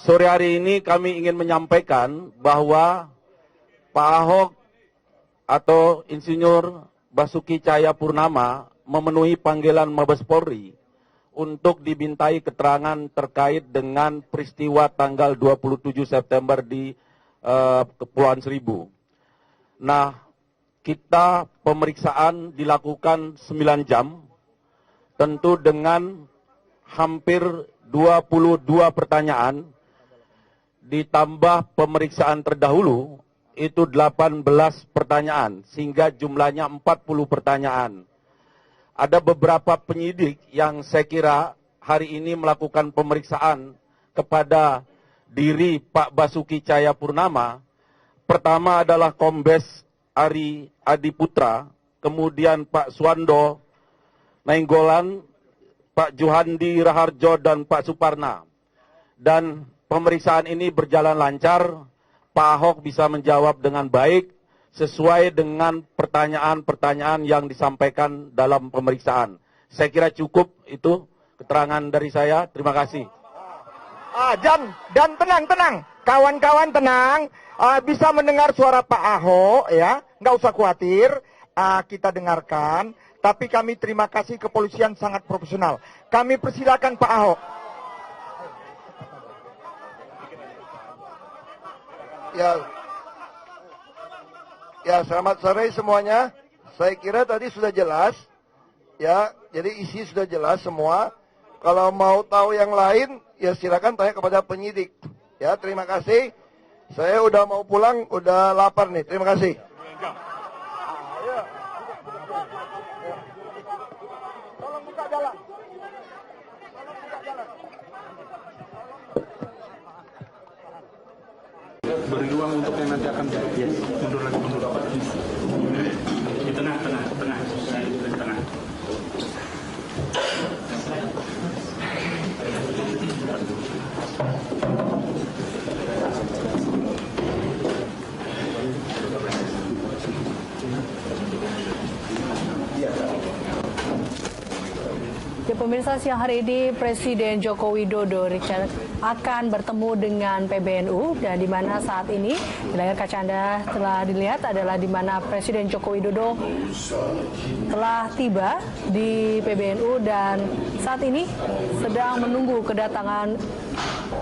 Sore hari ini kami ingin menyampaikan bahwa Pak Ahok atau Insinyur Basuki Cahayapurnama memenuhi panggilan Mabes Polri untuk dimintai keterangan terkait dengan peristiwa tanggal 27 September di Kepulauan Seribu. Nah, kita pemeriksaan dilakukan 9 jam, tentu dengan hampir 22 pertanyaan, ditambah pemeriksaan terdahulu, itu 18 pertanyaan, sehingga jumlahnya 40 pertanyaan. Ada beberapa penyidik yang saya kira hari ini melakukan pemeriksaan kepada diri Pak Basuki Cahayapurnama. Pertama adalah Kombes Ari Adiputra, kemudian Pak Suwando Nainggolan, Pak Juhandi Raharjo, dan Pak Suparna. Dan pemeriksaan ini berjalan lancar, Pak Ahok bisa menjawab dengan baik, sesuai dengan pertanyaan-pertanyaan yang disampaikan dalam pemeriksaan. Saya kira cukup itu keterangan dari saya. Terima kasih. Dan tenang, kawan-kawan tenang. Bisa mendengar suara Pak Ahok ya, nggak usah khawatir. Kita dengarkan. Tapi kami terima kasih, kepolisian sangat profesional. Kami persilakan Pak Ahok. Ya, selamat sore semuanya. Saya kira tadi sudah jelas, ya. Jadi isi sudah jelas semua. Kalau mau tahu yang lain, ya silakan tanya kepada penyidik. Ya, terima kasih. Saya udah mau pulang, udah lapar nih. Terima kasih. Tolong buka jalan. Beri ruang untuk yang nanti akan mundur lagi. Di tengah. Saya di tengah. Ya, pemirsa, siang hari ini Presiden Joko Widodo akan bertemu dengan PBNU, dan di mana saat ini di layar kaca Anda telah dilihat adalah di mana Presiden Joko Widodo telah tiba di PBNU dan saat ini sedang menunggu kedatangan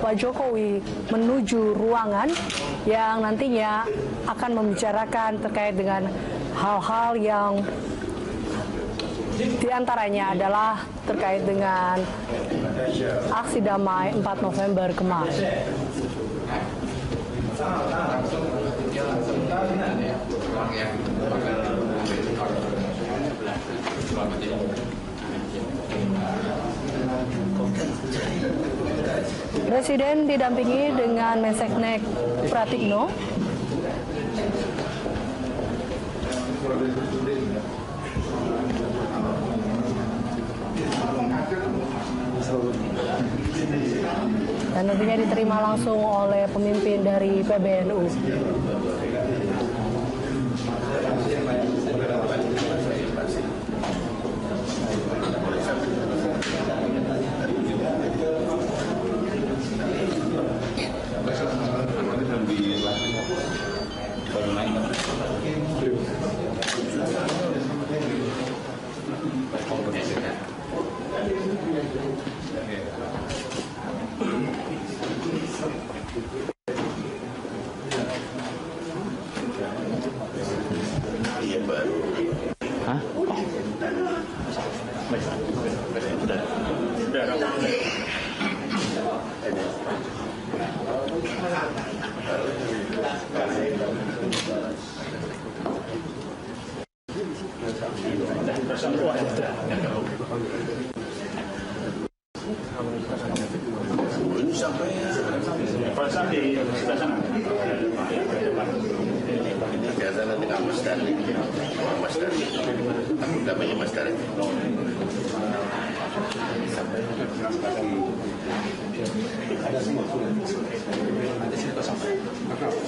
Pak Jokowi menuju ruangan yang nantinya akan membicarakan terkait dengan hal-hal yang diantaranya adalah terkait dengan aksi damai 4 November kemarin. Presiden didampingi dengan Menseknek Pratikno. Dan nantinya diterima langsung oleh pemimpin dari PBNU.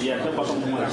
Iya, itu potong semua.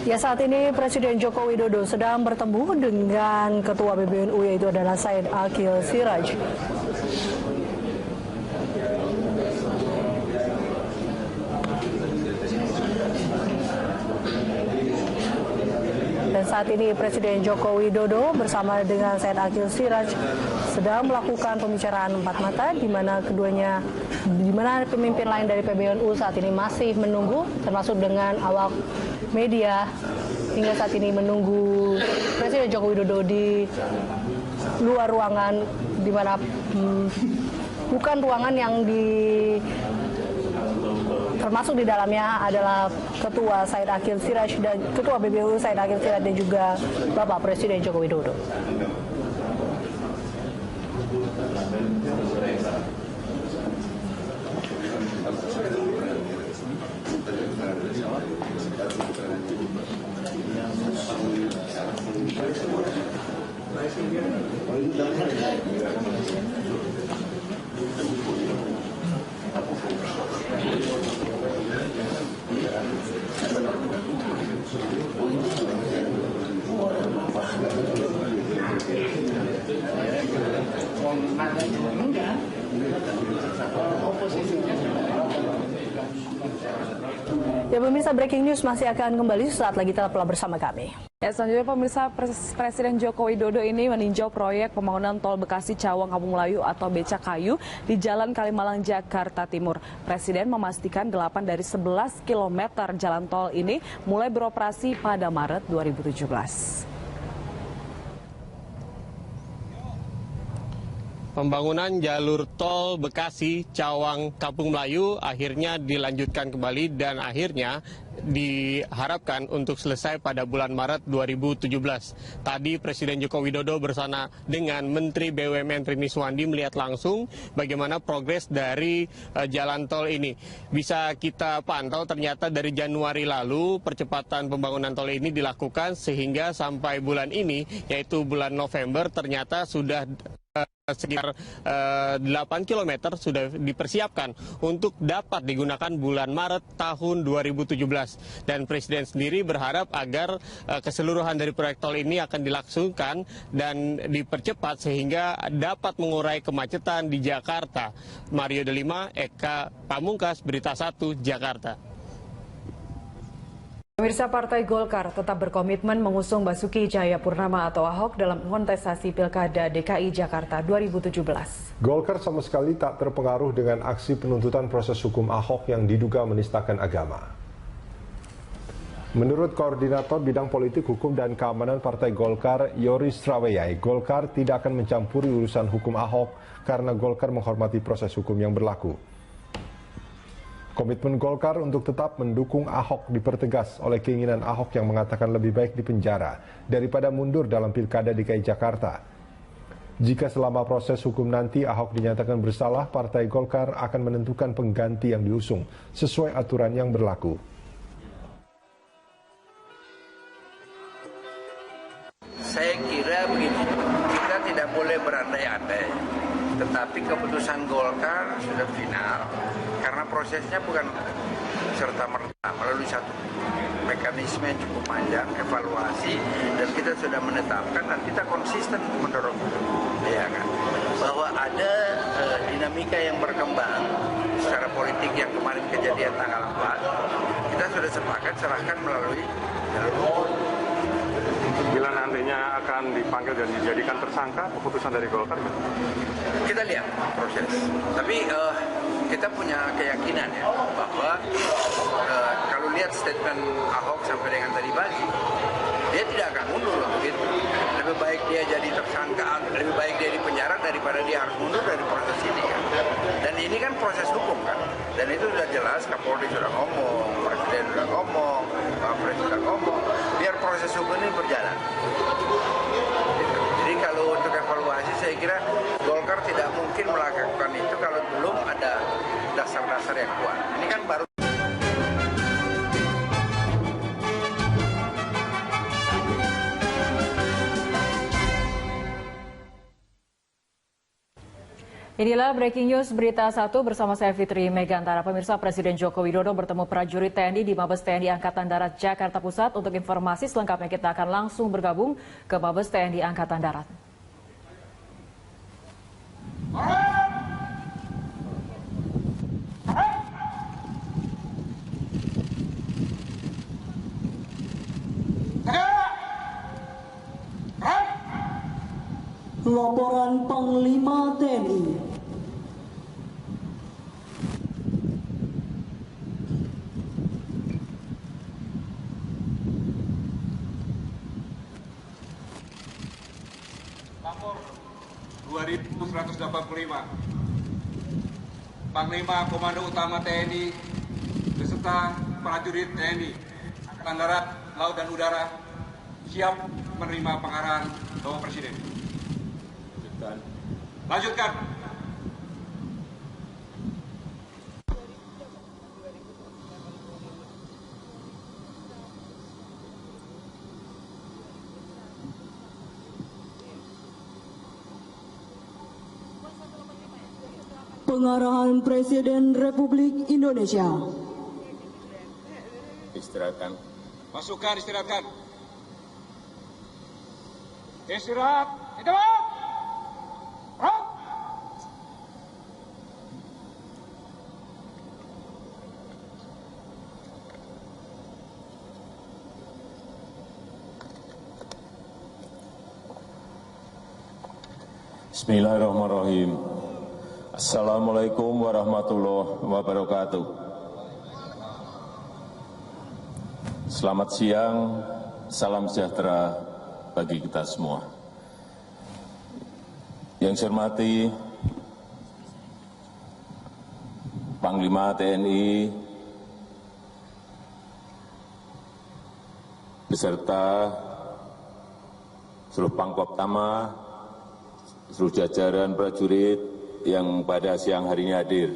Ya, saat ini Presiden Joko Widodo sedang bertemu dengan Ketua PBNU yaitu adalah Said Akil Siraj. Dan saat ini Presiden Joko Widodo bersama dengan Said Akil Siraj sedang melakukan pembicaraan empat mata di mana pemimpin lain dari PBNU saat ini masih menunggu, termasuk dengan awak media hingga saat ini menunggu Presiden Joko Widodo di luar ruangan di mana bukan ruangan yang termasuk di dalamnya adalah Ketua Said Akil Siraj dan Ketua PBNU Said Akil Siraj dan juga Bapak Presiden Joko Widodo. Ya pemirsa, breaking news masih akan kembali saat lagi, tetaplah bersama kami. Ya, selanjutnya pemirsa, Presiden Joko Widodo ini meninjau proyek pembangunan tol Bekasi Cawang Kampung Melayu atau Becakayu di Jalan Kalimalang, Jakarta Timur. Presiden memastikan 8 dari 11 km jalan tol ini mulai beroperasi pada Maret 2017. Pembangunan jalur tol Bekasi Cawang Kampung Melayu akhirnya dilanjutkan kembali dan akhirnya diharapkan untuk selesai pada bulan Maret 2017. Tadi Presiden Joko Widodo bersama dengan Menteri BUMN Rini Suwandi melihat langsung bagaimana progres dari jalan tol ini. Bisa kita pantau ternyata dari Januari lalu percepatan pembangunan tol ini dilakukan sehingga sampai bulan ini yaitu bulan November ternyata sudah sekitar 8 km sudah dipersiapkan untuk dapat digunakan bulan Maret tahun 2017. Dan Presiden sendiri berharap agar keseluruhan dari proyek tol ini akan dilangsungkan dan dipercepat sehingga dapat mengurai kemacetan di Jakarta. Mario Delima, Eka Pamungkas, Berita 1, Jakarta. Pemirsa, Partai Golkar tetap berkomitmen mengusung Basuki Cahayapurnama atau Ahok dalam kontestasi Pilkada DKI Jakarta 2017. Golkar sama sekali tak terpengaruh dengan aksi penuntutan proses hukum Ahok yang diduga menistakan agama. Menurut Koordinator Bidang Politik, Hukum, dan Keamanan Partai Golkar, Yoris Raweyai, Golkar tidak akan mencampuri urusan hukum Ahok karena Golkar menghormati proses hukum yang berlaku. Komitmen Golkar untuk tetap mendukung Ahok dipertegas oleh keinginan Ahok yang mengatakan lebih baik dipenjara daripada mundur dalam Pilkada DKI Jakarta. Jika selama proses hukum nanti Ahok dinyatakan bersalah, Partai Golkar akan menentukan pengganti yang diusung sesuai aturan yang berlaku. Saya kira begini, kita tidak boleh berandai-andai, tetapi keputusan Golkar sudah final karena prosesnya bukan serta-merta melalui satu mekanisme yang cukup panjang, evaluasi, dan kita sudah menetapkan dan kita konsisten mendorong ya kan, bahwa ada dinamika yang berkembang secara politik yang kemarin kejadian tanggal 4, kita sudah sepakat serahkan melalui jalur hukum. Bila nantinya akan dipanggil dan dijadikan tersangka, keputusan dari Golkar? Kita lihat proses. Tapi kita punya keyakinan ya bahwa kalau lihat statement Ahok sampai dengan tadi pagi, dia tidak akan mundur untuk itu. Lebih baik dia jadi tersangka, lebih baik dia di penjara daripada dia harus mundur dari proses ini kan. Dan ini kan proses hukum kan. Dan itu sudah jelas, Kapolri sudah ngomong, Presiden sudah ngomong, Pak Presiden sudah ngomong. Biar proses hukum ini berjalan. Jadi kalau untuk evaluasi saya kira Golkar tidak mungkin melakukan itu kalau belum ada dasar-dasar yang kuat. Ini kan baru. Inilah breaking news berita 1 bersama saya Fitri Megantara. Pemirsa, Presiden Joko Widodo bertemu prajurit TNI di Mabes TNI Angkatan Darat Jakarta Pusat. Untuk informasi selengkapnya kita akan langsung bergabung ke Mabes TNI Angkatan Darat. Laporan Panglima TNI. Lapor 2185. Panglima Komando Utama TNI beserta prajurit TNI Angkatan Darat, Laut dan Udara siap menerima pengarahan Bapak Presiden. Lanjutkan. Pengarahan Presiden Republik Indonesia. Istirahatkan. Masukkan, istirahatkan. Istirahat. Istirahat. Bismillahirrahmanirrahim. Assalamualaikum warahmatullahi wabarakatuh. Selamat siang, salam sejahtera bagi kita semua. Yang saya hormati Panglima TNI beserta seluruh Pangkoptama, seluruh jajaran prajurit yang pada siang hari ini hadir.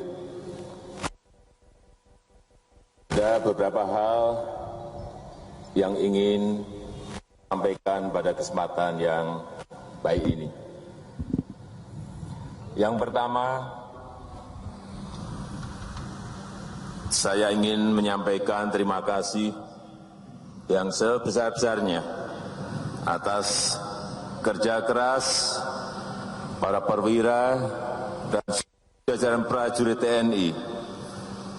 Ada beberapa hal yang ingin sampaikan pada kesempatan yang baik ini. Yang pertama, saya ingin menyampaikan terima kasih yang sebesar-besarnya atas kerja keras para perwira dan jajaran prajurit TNI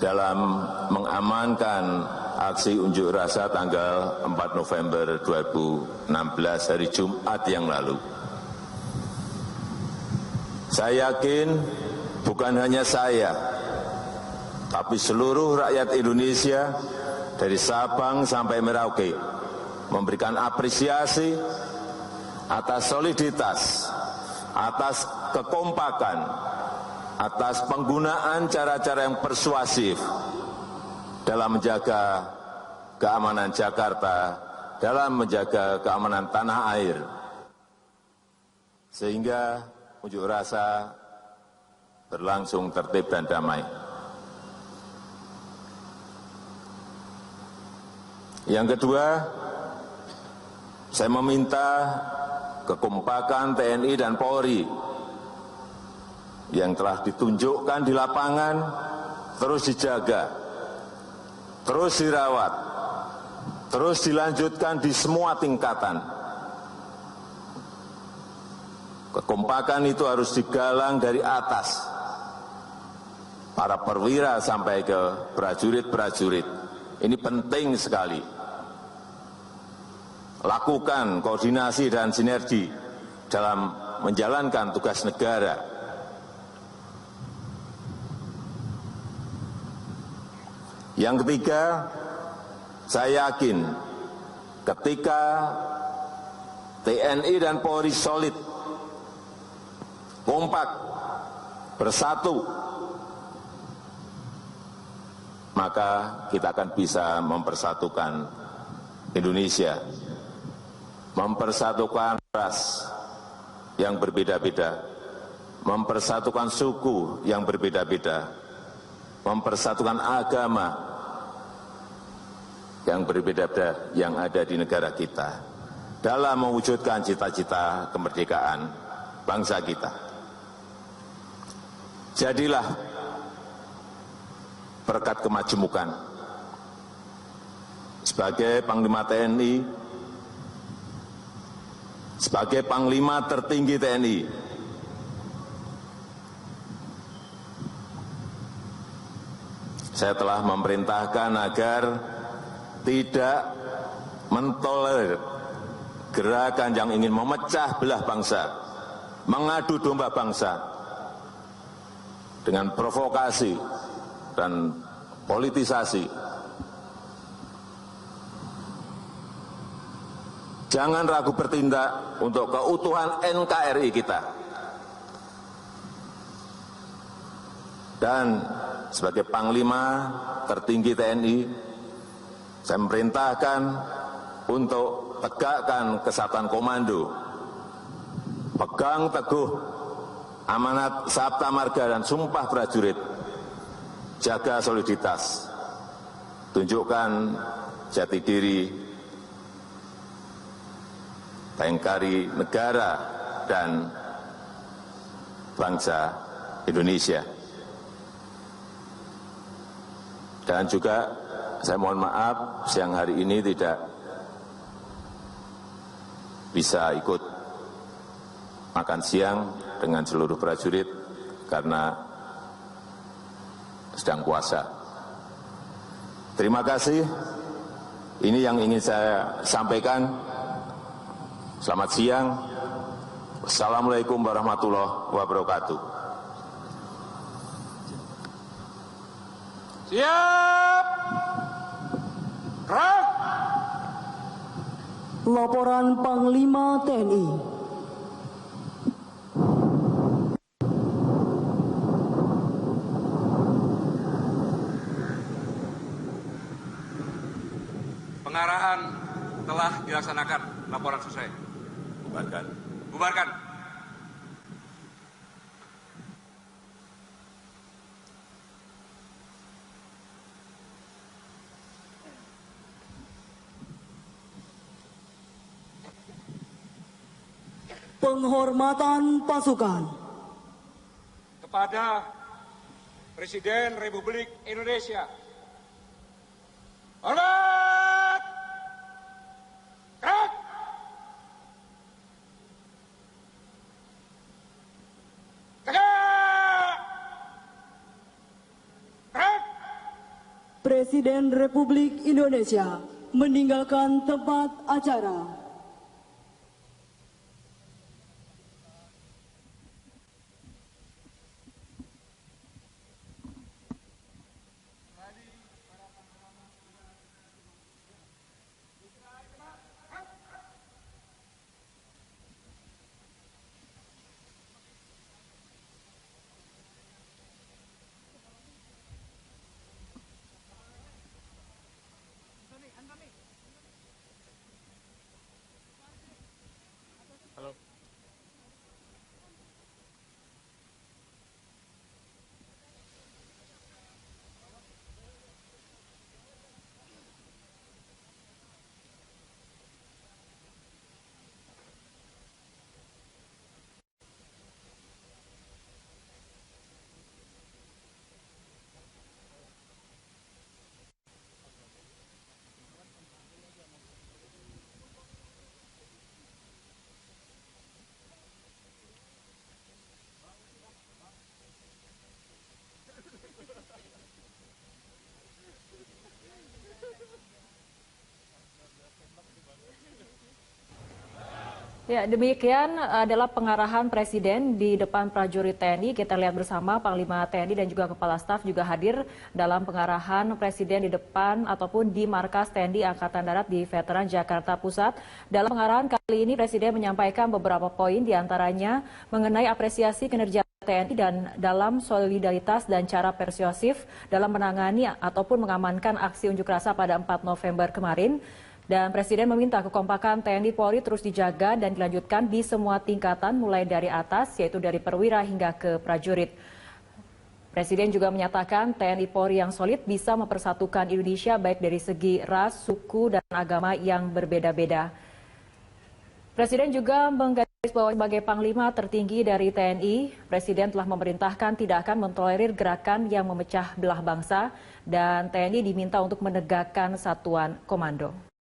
dalam mengamankan aksi unjuk rasa tanggal 4 November 2016 hari Jumat yang lalu. Saya yakin bukan hanya saya, tapi seluruh rakyat Indonesia dari Sabang sampai Merauke memberikan apresiasi atas soliditas, atas kekompakan, atas penggunaan cara-cara yang persuasif dalam menjaga keamanan Jakarta, dalam menjaga keamanan tanah air, sehingga unjuk rasa berlangsung tertib dan damai. Yang kedua, saya meminta kekompakan TNI dan Polri yang telah ditunjukkan di lapangan terus dijaga, terus dirawat, terus dilanjutkan di semua tingkatan. Kekompakan itu harus digalang dari atas, para perwira sampai ke prajurit-prajurit. Ini penting sekali. lakukan koordinasi dan sinergi dalam menjalankan tugas negara. Yang ketiga, saya yakin ketika TNI dan Polri solid, kompak, bersatu, maka kita akan bisa mempersatukan Indonesia, mempersatukan ras yang berbeda-beda, mempersatukan suku yang berbeda-beda, mempersatukan agama yang berbeda-beda yang ada di negara kita dalam mewujudkan cita-cita kemerdekaan bangsa kita. Jadilah berkat kemajemukan sebagai Panglima TNI, sebagai Panglima tertinggi TNI, saya telah memerintahkan agar tidak mentolerir gerakan yang ingin memecah belah bangsa, mengadu domba bangsa dengan provokasi dan politisasi. Jangan ragu bertindak untuk keutuhan NKRI kita. Dan sebagai Panglima tertinggi TNI, saya memerintahkan untuk tegakkan kesatuan komando, pegang teguh amanat Sabta Marga dan Sumpah Prajurit, jaga soliditas, tunjukkan jati diri, tengkari negara dan bangsa Indonesia. Dan juga saya mohon maaf siang hari ini tidak bisa ikut makan siang dengan seluruh prajurit karena sedang puasa. Terima kasih. Ini yang ingin saya sampaikan. Selamat siang. Wassalamualaikum warahmatullahi wabarakatuh. Siap. Gerak. Laporan Panglima TNI. Pengarahan telah dilaksanakan. Laporan selesai. Bubarkan. Bubarkan. Penghormatan pasukan. Kepada Presiden Republik Indonesia. Hormat! Gerak! Tegak! Gerak! Presiden Republik Indonesia meninggalkan tempat acara. Ya, demikian adalah pengarahan Presiden di depan prajurit TNI. Kita lihat bersama Panglima TNI dan juga Kepala Staf juga hadir dalam pengarahan Presiden di depan ataupun di markas TNI Angkatan Darat di Veteran Jakarta Pusat. Dalam pengarahan kali ini Presiden menyampaikan beberapa poin diantaranya mengenai apresiasi kinerja TNI dan dalam solidaritas dan cara persuasif dalam menangani ataupun mengamankan aksi unjuk rasa pada 4 November kemarin. Dan Presiden meminta kekompakan TNI Polri terus dijaga dan dilanjutkan di semua tingkatan mulai dari atas yaitu dari perwira hingga ke prajurit. Presiden juga menyatakan TNI Polri yang solid bisa mempersatukan Indonesia baik dari segi ras, suku, dan agama yang berbeda-beda. Presiden juga menggarisbawahi sebagai Panglima tertinggi dari TNI, Presiden telah memerintahkan tidak akan mentolerir gerakan yang memecah belah bangsa dan TNI diminta untuk menegakkan satuan komando.